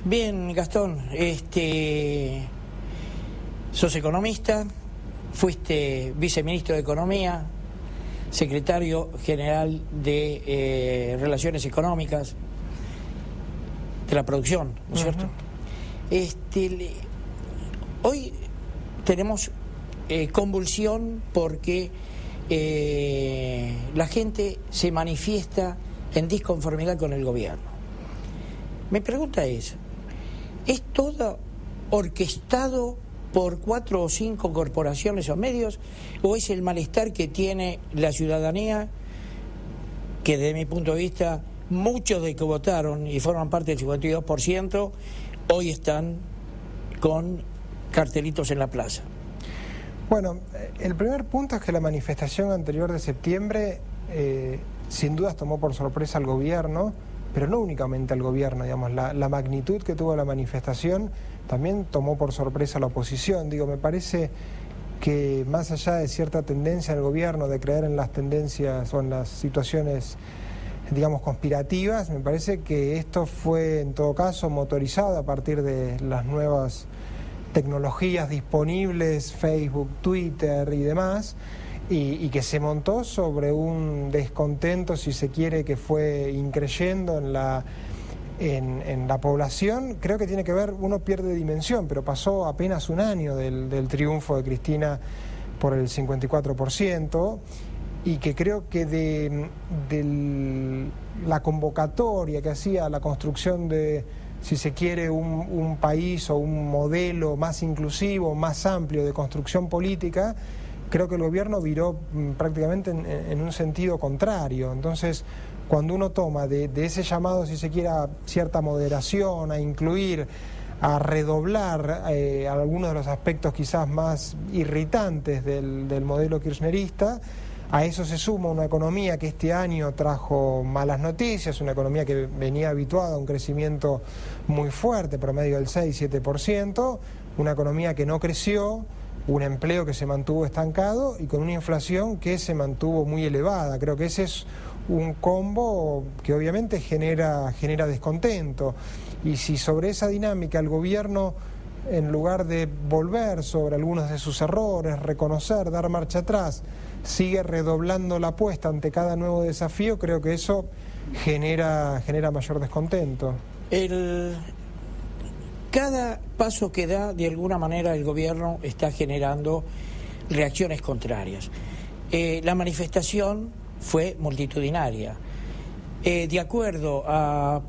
Bien, Gastón, sos economista, fuiste viceministro de Economía, secretario general de Relaciones Económicas, de la producción, ¿no es cierto? Hoy tenemos convulsión porque la gente se manifiesta en disconformidad con el gobierno. Mi pregunta ¿es todo orquestado por 4 o 5 corporaciones o medios, o es el malestar que tiene la ciudadanía, que desde mi punto de vista muchos de que votaron y forman parte del 52%, hoy están con cartelitos en la plaza? Bueno, el primer punto es que la manifestación anterior de septiembre sin dudas tomó por sorpresa al gobierno, pero no únicamente al gobierno, digamos, la magnitud que tuvo la manifestación también tomó por sorpresa a la oposición. Me parece que más allá de cierta tendencia del gobierno de creer en las tendencias o en las situaciones, digamos, conspirativas, me parece que esto fue en todo caso motorizado a partir de las nuevas tecnologías disponibles, Facebook, Twitter y demás, y que se montó sobre un descontento, si se quiere, que fue increyendo en la población. Creo que tiene que ver, uno pierde dimensión, pero pasó apenas un año del triunfo de Cristina por el 54%, y que creo que de la convocatoria que hacía la construcción de, si se quiere, un país o un modelo más inclusivo, más amplio de construcción política, creo que el gobierno viró prácticamente en un sentido contrario. Entonces, cuando uno toma de ese llamado, si se quiere, a cierta moderación, a incluir, a redoblar algunos de los aspectos quizás más irritantes del modelo kirchnerista, a eso se suma una economía que este año trajo malas noticias, una economía que venía habituada a un crecimiento muy fuerte, promedio del 6-7%, una economía que no creció, un empleo que se mantuvo estancado y con una inflación que se mantuvo muy elevada. Creo que ese es un combo que obviamente genera descontento. Y si sobre esa dinámica el gobierno, en lugar de volver sobre algunos de sus errores, reconocer, dar marcha atrás, sigue redoblando la apuesta ante cada nuevo desafío, creo que eso genera mayor descontento. Cada paso que da, de alguna manera, el gobierno está generando reacciones contrarias. La manifestación fue multitudinaria. De acuerdo a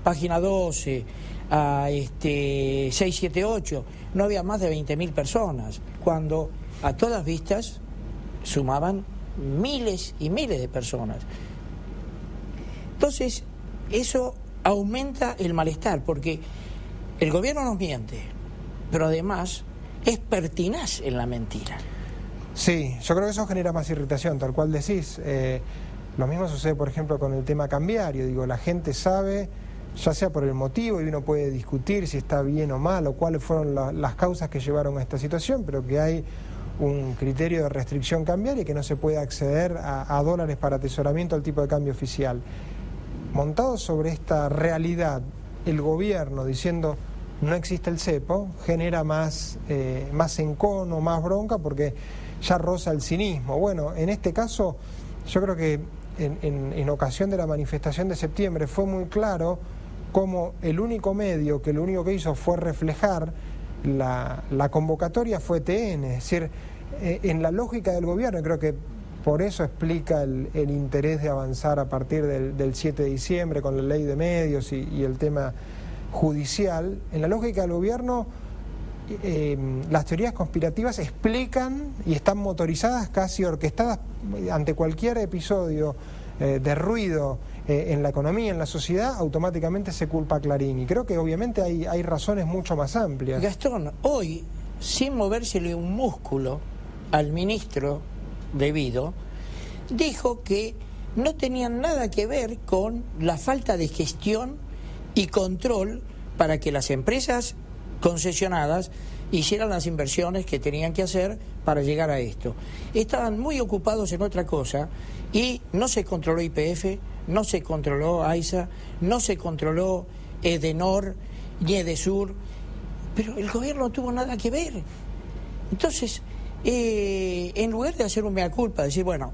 página 12, a 678, no había más de 20.000 personas, cuando a todas vistas sumaban miles y miles de personas. Entonces, eso aumenta el malestar, porque el gobierno nos miente, pero además es pertinaz en la mentira. Sí, yo creo que eso genera más irritación, tal cual decís. Lo mismo sucede, por ejemplo, con el tema cambiario. La gente sabe, ya sea por el motivo, y uno puede discutir si está bien o mal, o cuáles fueron las causas que llevaron a esta situación, pero que hay un criterio de restricción cambiaria y que no se puede acceder a dólares para atesoramiento al tipo de cambio oficial. Montado sobre esta realidad, el gobierno diciendo no existe el cepo, genera más encono, más bronca, porque ya roza el cinismo. Bueno, en este caso, yo creo que en ocasión de la manifestación de septiembre fue muy claro cómo el único medio que lo único que hizo fue reflejar la convocatoria fue TN, es decir, en la lógica del gobierno, creo que por eso explica el interés de avanzar a partir del 7 de diciembre con la ley de medios y el tema judicial. En la lógica del gobierno, las teorías conspirativas explican y están motorizadas, casi orquestadas ante cualquier episodio de ruido en la economía, en la sociedad, automáticamente se culpa a Clarín. Y creo que obviamente hay razones mucho más amplias. Gastón, hoy, sin movérsele un músculo al ministro debido, dijo que no tenían nada que ver con la falta de gestión y control para que las empresas concesionadas hicieran las inversiones que tenían que hacer para llegar a esto. Estaban muy ocupados en otra cosa y no se controló YPF, no se controló AISA, no se controló Edenor ni Edesur, pero el gobierno no tuvo nada que ver. Entonces, en lugar de hacer un mea culpa, decir, bueno,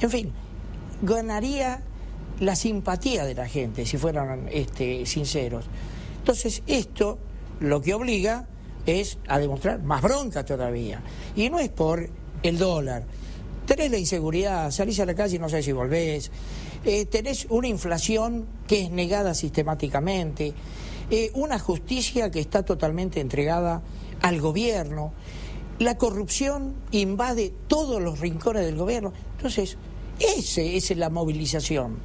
en fin, ganaría la simpatía de la gente si fueran sinceros. Entonces, esto lo que obliga es a demostrar más bronca todavía. Y no es por el dólar. Tenés la inseguridad, salís a la calle y no sabés si volvés. Tenés una inflación que es negada sistemáticamente. Una justicia que está totalmente entregada al gobierno. La corrupción invade todos los rincones del gobierno. Entonces, esa es la movilización,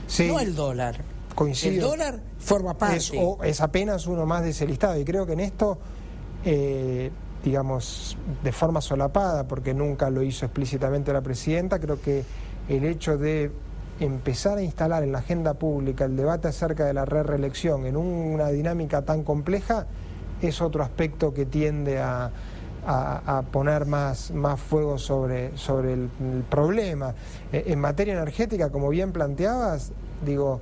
sí, no el dólar. Coincido. El dólar forma parte. Es apenas uno más de ese listado, y creo que en esto, digamos, de forma solapada, porque nunca lo hizo explícitamente la presidenta, creo que el hecho de empezar a instalar en la agenda pública el debate acerca de la reelección en una dinámica tan compleja es otro aspecto que tiende a poner más fuego sobre el problema. En materia energética, como bien planteabas, digo,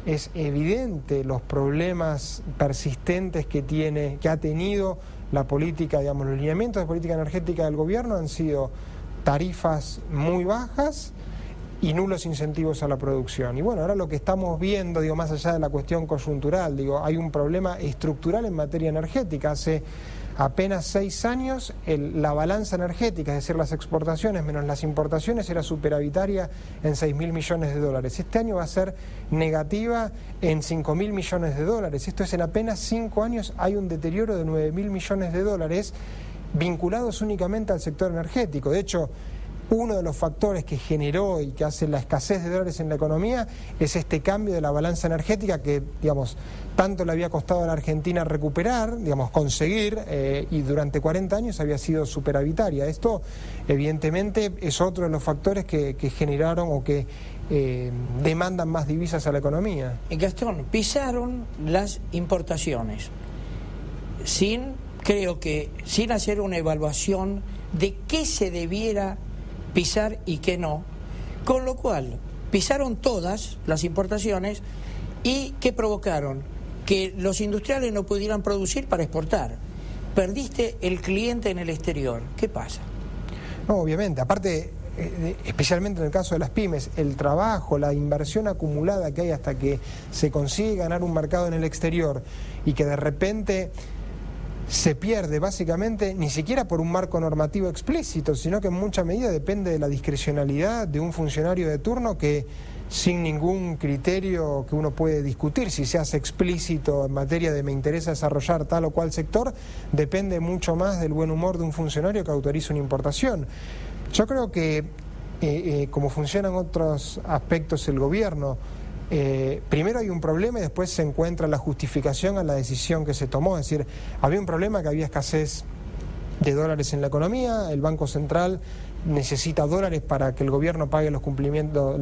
es evidente los problemas persistentes que ha tenido la política, digamos, los lineamientos de política energética del gobierno han sido tarifas muy bajas y nulos incentivos a la producción. Y bueno, ahora lo que estamos viendo, digo, más allá de la cuestión coyuntural, digo, hay un problema estructural en materia energética. Hace apenas 6 años la balanza energética, es decir, las exportaciones menos las importaciones, era superavitaria en 6.000 millones de dólares. Este año va a ser negativa en 5.000 millones de dólares. Esto es, en apenas 5 años hay un deterioro de 9.000 millones de dólares vinculados únicamente al sector energético. De hecho, uno de los factores que generó y que hace la escasez de dólares en la economía es este cambio de la balanza energética que, digamos, tanto le había costado a la Argentina recuperar, digamos, conseguir, y durante 40 años había sido superavitaria. Esto, evidentemente, es otro de los factores que generaron o que demandan más divisas a la economía. Gastón, pisaron las importaciones creo que sin hacer una evaluación de qué se debiera pisar y qué no, con lo cual pisaron todas las importaciones y ¿qué provocaron? Que los industriales no pudieran producir para exportar. Perdiste el cliente en el exterior. ¿Qué pasa? No, obviamente, aparte, especialmente en el caso de las pymes, el trabajo, la inversión acumulada que hay hasta que se consigue ganar un mercado en el exterior y que de repente se pierde básicamente ni siquiera por un marco normativo explícito, sino que en mucha medida depende de la discrecionalidad de un funcionario de turno que, sin ningún criterio que uno puede discutir, si se hace explícito en materia de me interesa desarrollar tal o cual sector, depende mucho más del buen humor de un funcionario que autoriza una importación. Yo creo que como funcionan otros aspectos el gobierno, primero hay un problema y después se encuentra la justificación a la decisión que se tomó. Es decir, había un problema, que había escasez de dólares en la economía, el Banco Central necesita dólares para que el gobierno pague los cumplimientos,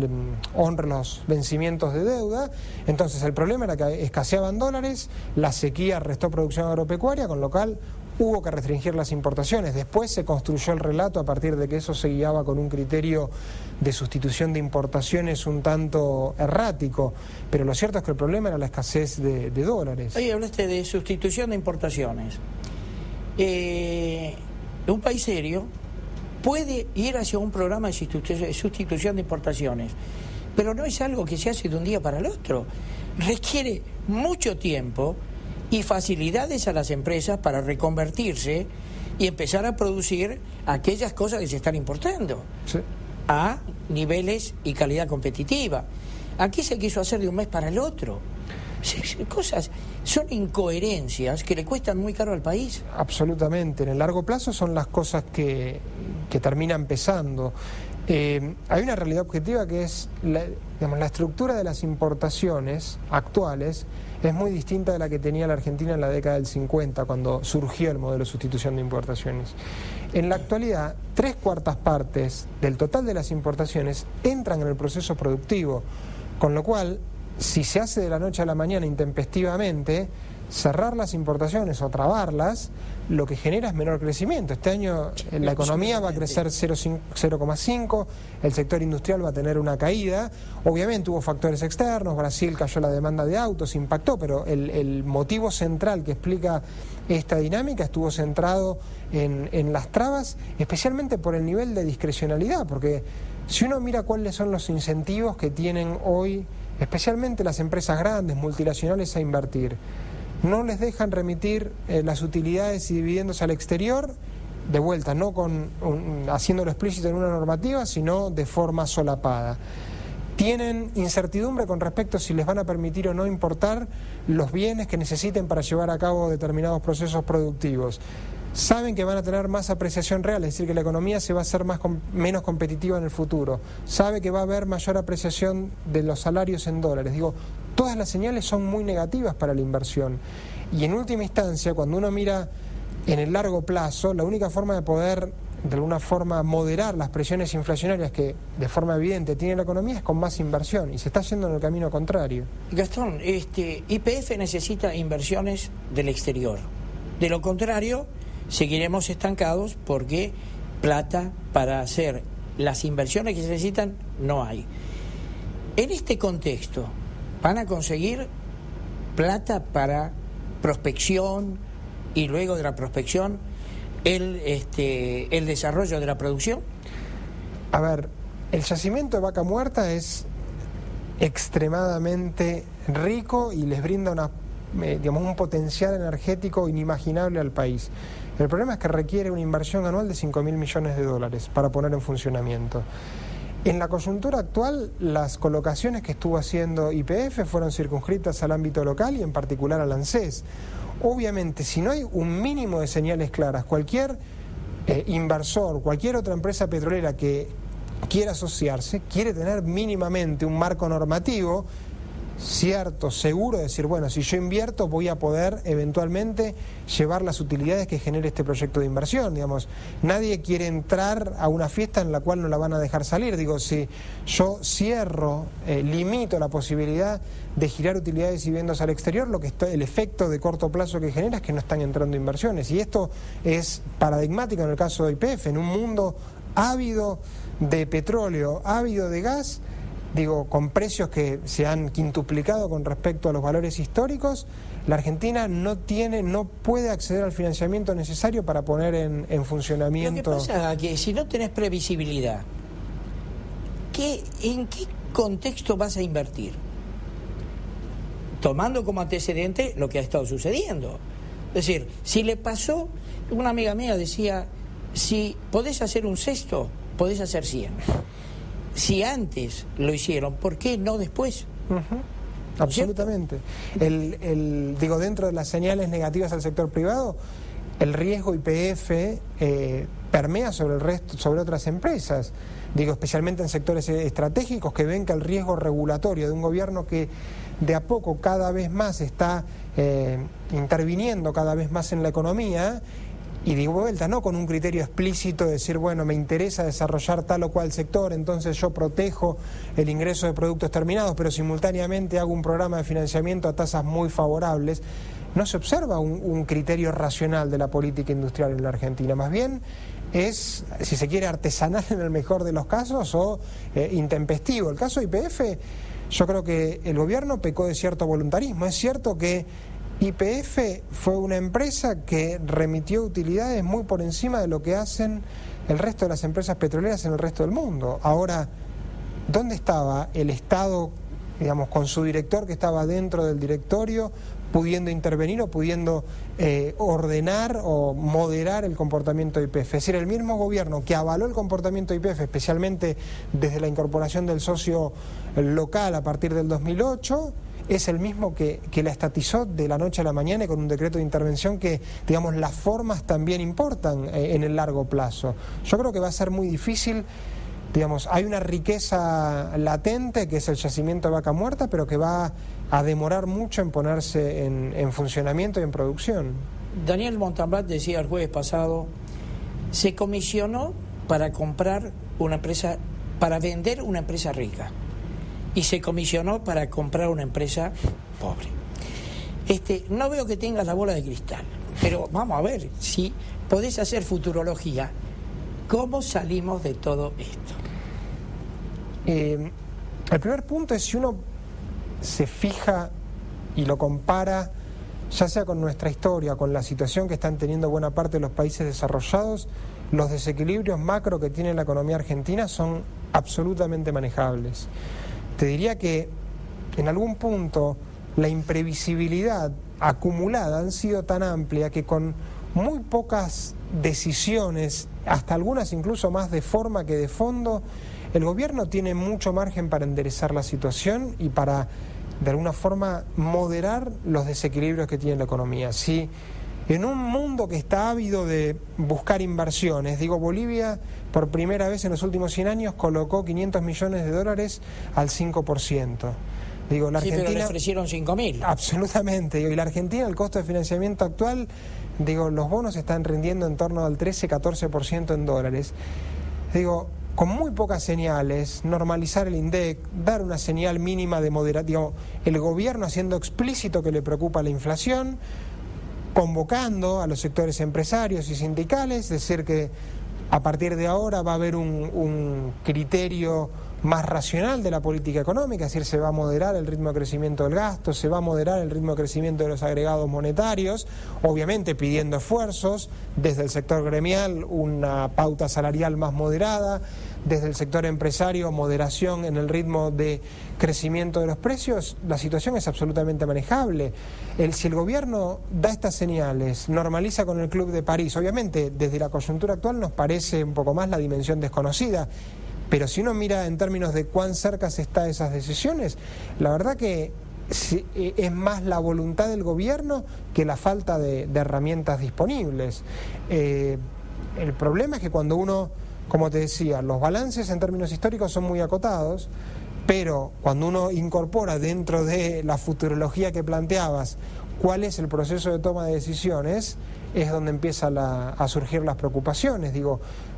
honre los vencimientos de deuda. Entonces el problema era que escaseaban dólares, la sequía restó producción agropecuaria, con lo cual hubo que restringir las importaciones. Después se construyó el relato a partir de que eso se guiaba con un criterio de sustitución de importaciones un tanto errático, pero lo cierto es que el problema era la escasez de dólares. Oye, hablaste de sustitución de importaciones. Un país serio puede ir hacia un programa de sustitución de importaciones, pero no es algo que se hace de un día para el otro. Requiere mucho tiempo y facilidades a las empresas para reconvertirse y empezar a producir aquellas cosas que se están importando, sí, a niveles y calidad competitiva. Aquí se quiso hacer de un mes para el otro. Cosas, son incoherencias que le cuestan muy caro al país. Absolutamente, en el largo plazo son las cosas que terminan pesando. Hay una realidad objetiva que es, la estructura de las importaciones actuales es muy distinta de la que tenía la Argentina en la década del 50, cuando surgió el modelo de sustitución de importaciones. En la actualidad, 3/4 partes del total de las importaciones entran en el proceso productivo, con lo cual, si se hace de la noche a la mañana intempestivamente, cerrar las importaciones o trabarlas, lo que genera es menor crecimiento. Este año la economía va a crecer 0,5, el sector industrial va a tener una caída. Obviamente hubo factores externos, Brasil cayó la demanda de autos, impactó, pero el motivo central que explica esta dinámica estuvo centrado en las trabas, especialmente por el nivel de discrecionalidad, porque si uno mira cuáles son los incentivos que tienen hoy, especialmente las empresas grandes, multinacionales, a invertir, no les dejan remitir las utilidades y dividendos al exterior, de vuelta, no haciéndolo explícito en una normativa, sino de forma solapada. Tienen incertidumbre con respecto a si les van a permitir o no importar los bienes que necesiten para llevar a cabo determinados procesos productivos. Saben que van a tener más apreciación real, es decir, que la economía se va a hacer menos competitiva en el futuro. Sabe que va a haber mayor apreciación de los salarios en dólares. Digo, todas las señales son muy negativas para la inversión. Y en última instancia, cuando uno mira en el largo plazo, la única forma de poder, de alguna forma, moderar las presiones inflacionarias que de forma evidente tiene la economía es con más inversión, y se está yendo en el camino contrario. Gastón, YPF necesita inversiones del exterior. De lo contrario, seguiremos estancados porque plata para hacer las inversiones que se necesitan no hay. En este contexto, ¿van a conseguir plata para prospección y luego de la prospección el desarrollo de la producción? A ver, el yacimiento de Vaca Muerta es extremadamente rico y les brinda un potencial energético inimaginable al país. El problema es que requiere una inversión anual de 5.000 millones de dólares para poner en funcionamiento. En la coyuntura actual, las colocaciones que estuvo haciendo YPF fueron circunscritas al ámbito local y en particular al ANSES. Obviamente, si no hay un mínimo de señales claras, cualquier inversor, cualquier otra empresa petrolera que quiera asociarse, quiere tener mínimamente un marco normativo cierto, seguro, de decir, bueno, si yo invierto voy a poder eventualmente llevar las utilidades que genere este proyecto de inversión, digamos. Nadie quiere entrar a una fiesta en la cual no la van a dejar salir. Digo, si yo cierro, limito la posibilidad de girar utilidades y dividendos al exterior, el efecto de corto plazo que genera es que no están entrando inversiones. Y esto es paradigmático en el caso de YPF, en un mundo ávido de petróleo, ávido de gas, digo, con precios que se han quintuplicado con respecto a los valores históricos. La Argentina no puede acceder al financiamiento necesario para poner en funcionamiento. Lo que pasa es que si no tenés previsibilidad, ¿en qué contexto vas a invertir? Tomando como antecedente lo que ha estado sucediendo. Es decir, si le pasó, una amiga mía decía, si podés hacer un cesto, podés hacer 100. Si antes lo hicieron, ¿por qué no después? Absolutamente. Digo, dentro de las señales negativas al sector privado, el riesgo YPF permea sobre otras empresas. Digo, especialmente en sectores estratégicos que ven que el riesgo regulatorio de un gobierno que de a poco cada vez más está interviniendo cada vez más en la economía. Y digo, vuelta, no con un criterio explícito de decir, bueno, me interesa desarrollar tal o cual sector, entonces yo protejo el ingreso de productos terminados, pero simultáneamente hago un programa de financiamiento a tasas muy favorables. No se observa un criterio racional de la política industrial en la Argentina, más bien es, si se quiere, artesanal en el mejor de los casos o intempestivo. El caso de YPF, yo creo que el gobierno pecó de cierto voluntarismo. Es cierto que YPF fue una empresa que remitió utilidades muy por encima de lo que hacen el resto de las empresas petroleras en el resto del mundo. Ahora, ¿dónde estaba el Estado, digamos, con su director que estaba dentro del directorio, pudiendo intervenir o pudiendo ordenar o moderar el comportamiento de YPF? Es decir, el mismo gobierno que avaló el comportamiento de YPF, especialmente desde la incorporación del socio local a partir del 2008, es el mismo que la estatizó de la noche a la mañana con un decreto de intervención que, digamos, las formas también importan en el largo plazo. Yo creo que va a ser muy difícil, digamos, hay una riqueza latente que es el yacimiento de Vaca Muerta, pero que va a demorar mucho en ponerse en funcionamiento y en producción. Daniel Montalbán decía el jueves pasado, se comisionó para comprar una empresa, para vender una empresa rica. Y se comisionó para comprar una empresa pobre. No veo que tengas la bola de cristal, pero vamos a ver si podés hacer futurología. ¿Cómo salimos de todo esto? El primer punto es si uno se fija y lo compara, ya sea con nuestra historia, con la situación que están teniendo buena parte de los países desarrollados, los desequilibrios macro que tiene la economía argentina son absolutamente manejables. Te diría que en algún punto la imprevisibilidad acumulada han sido tan amplia que con muy pocas decisiones, hasta algunas incluso más de forma que de fondo, el gobierno tiene mucho margen para enderezar la situación y para, de alguna forma, moderar los desequilibrios que tiene la economía. Si en un mundo que está ávido de buscar inversiones, Bolivia por primera vez en los últimos 100 años colocó $500 millones al 5%. La Argentina, sí, pero le ofrecieron 5.000. Absolutamente. Y la Argentina, el costo de financiamiento actual, los bonos están rindiendo en torno al 13-14% en dólares. Con muy pocas señales, normalizar el INDEC, dar una señal mínima de moderación, el gobierno haciendo explícito que le preocupa la inflación, convocando a los sectores empresarios y sindicales, decir que a partir de ahora va a haber un criterio más racional de la política económica, es decir, se va a moderar el ritmo de crecimiento del gasto, se va a moderar el ritmo de crecimiento de los agregados monetarios, obviamente pidiendo esfuerzos desde el sector gremial, una pauta salarial más moderada, desde el sector empresario, moderación en el ritmo de crecimiento de los precios. La situación es absolutamente manejable. Si el gobierno da estas señales, normaliza con el Club de París, obviamente desde la coyuntura actual nos parece un poco más la dimensión desconocida, pero si uno mira en términos de cuán cerca se está de esas decisiones, la verdad que es más la voluntad del gobierno que la falta de herramientas disponibles. El problema es que cuando uno, como te decía, los balances en términos históricos son muy acotados, pero cuando uno incorpora dentro de la futurología que planteabas cuál es el proceso de toma de decisiones, es donde empiezan a surgir las preocupaciones.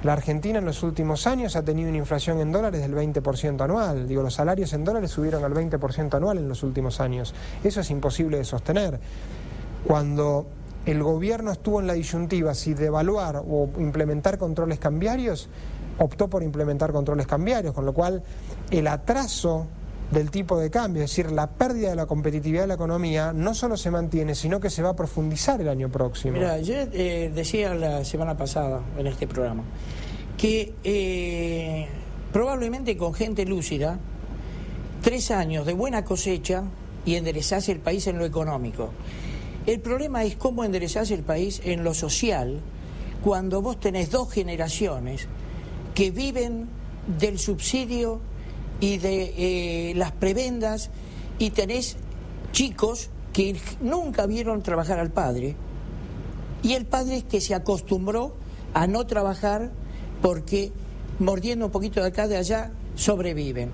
La Argentina en los últimos años ha tenido una inflación en dólares del 20% anual. Los salarios en dólares subieron al 20% anual en los últimos años. Eso es imposible de sostener. Cuando el gobierno estuvo en la disyuntiva si devaluar o implementar controles cambiarios, optó por implementar controles cambiarios, con lo cual el atraso del tipo de cambio, es decir, la pérdida de la competitividad de la economía, no solo se mantiene, sino que se va a profundizar el año próximo. Mira, yo decía la semana pasada en este programa que probablemente con gente lúcida, 3 años de buena cosecha y enderezás el país en lo económico. El problema es cómo enderezás el país en lo social cuando vos tenés 2 generaciones que viven del subsidio y de las prebendas, y tenés chicos que nunca vieron trabajar al padre, y el padre que se acostumbró a no trabajar porque mordiendo un poquito de acá de allá sobreviven.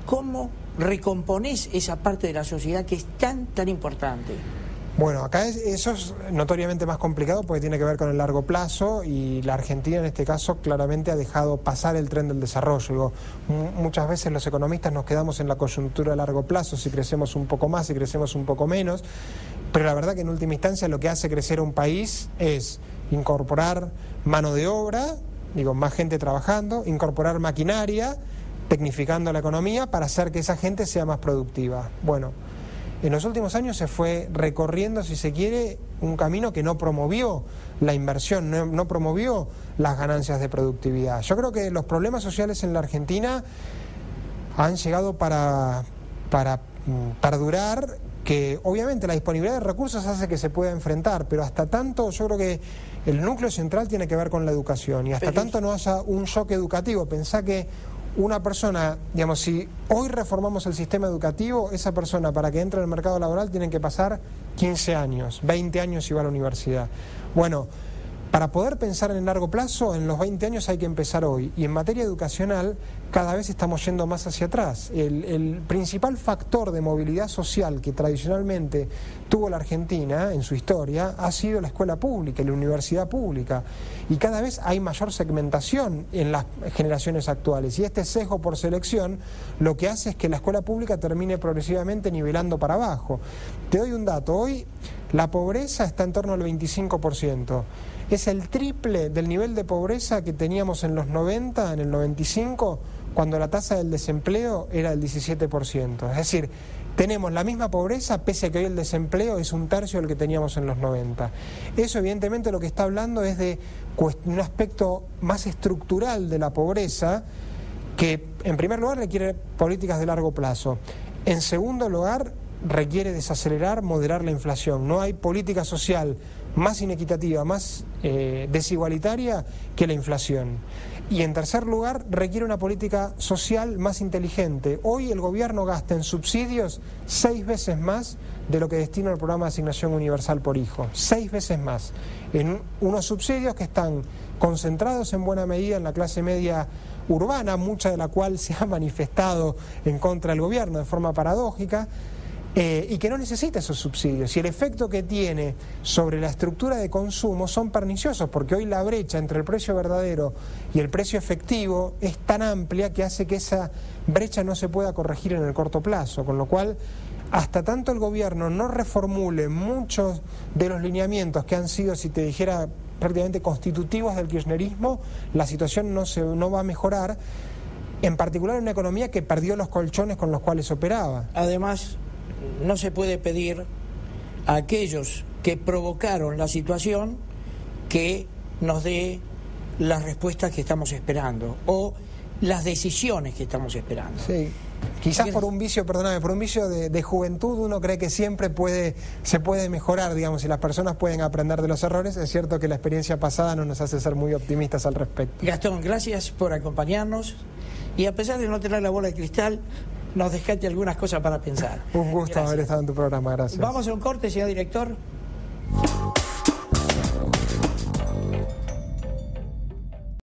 ¿Cómo recomponés esa parte de la sociedad que es tan importante? Bueno, acá eso es notoriamente más complicado porque tiene que ver con el largo plazo, y la Argentina en este caso claramente ha dejado pasar el tren del desarrollo. Muchas veces los economistas nos quedamos en la coyuntura a largo plazo, si crecemos un poco más, si crecemos un poco menos, pero la verdad que en última instancia lo que hace crecer un país es incorporar mano de obra, más gente trabajando, incorporar maquinaria, tecnificando la economía para hacer que esa gente sea más productiva. Bueno, en los últimos años se fue recorriendo, si se quiere, un camino que no promovió la inversión, no promovió las ganancias de productividad. Yo creo que los problemas sociales en la Argentina han llegado para perdurar, que obviamente la disponibilidad de recursos hace que se pueda enfrentar, pero hasta tanto yo creo que el núcleo central tiene que ver con la educación, y hasta tanto no haya un shock educativo. Pensá que una persona, si hoy reformamos el sistema educativo, esa persona para que entre al mercado laboral tiene que pasar 15 años, 20 años si va a la universidad. Bueno, Para poder pensar en el largo plazo, en los 20 años hay que empezar hoy. Y en materia educacional, cada vez estamos yendo más hacia atrás. El principal factor de movilidad social que tradicionalmente tuvo la Argentina en su historia ha sido la escuela pública y la universidad pública. Y cada vez hay mayor segmentación en las generaciones actuales. Y este sesgo por selección lo que hace es que la escuela pública termine progresivamente nivelando para abajo. Te doy un dato. Hoy la pobreza está en torno al 25%. Es el triple del nivel de pobreza que teníamos en los 90, en el 95, cuando la tasa del desempleo era del 17%. Es decir, tenemos la misma pobreza, pese a que hoy el desempleo es un tercio del que teníamos en los 90. Eso evidentemente lo que está hablando es de un aspecto más estructural de la pobreza, que en primer lugar requiere políticas de largo plazo. En segundo lugar, requiere desacelerar, moderar la inflación. No hay política social más inequitativa, más desigualitaria que la inflación. Y en tercer lugar, requiere una política social más inteligente. Hoy el gobierno gasta en subsidios 6 veces más de lo que destina al programa de asignación universal por hijo. 6 veces más. En unos subsidios que están concentrados en buena medida en la clase media urbana, mucha de la cual se ha manifestado en contra del gobierno de forma paradójica, y que no necesita esos subsidios. Y el efecto que tiene sobre la estructura de consumo son perniciosos, porque hoy la brecha entre el precio verdadero y el precio efectivo es tan amplia que hace que esa brecha no se pueda corregir en el corto plazo, con lo cual, hasta tanto el gobierno no reformule muchos de los lineamientos que han sido, si te dijera, prácticamente constitutivos del kirchnerismo, la situación no va a mejorar, en particular en una economía que perdió los colchones con los cuales operaba. Además, no se puede pedir a aquellos que provocaron la situación que nos dé las respuestas que estamos esperando o las decisiones que estamos esperando. Sí. Quizás por un vicio, de juventud uno cree que siempre se puede mejorar, digamos, y las personas pueden aprender de los errores. Es cierto que la experiencia pasada no nos hace ser muy optimistas al respecto. Gastón, gracias por acompañarnos y a pesar de no tener la bola de cristal, nos dejaste algunas cosas para pensar. Un gusto haber estado en tu programa, gracias. Vamos a un corte, señor director.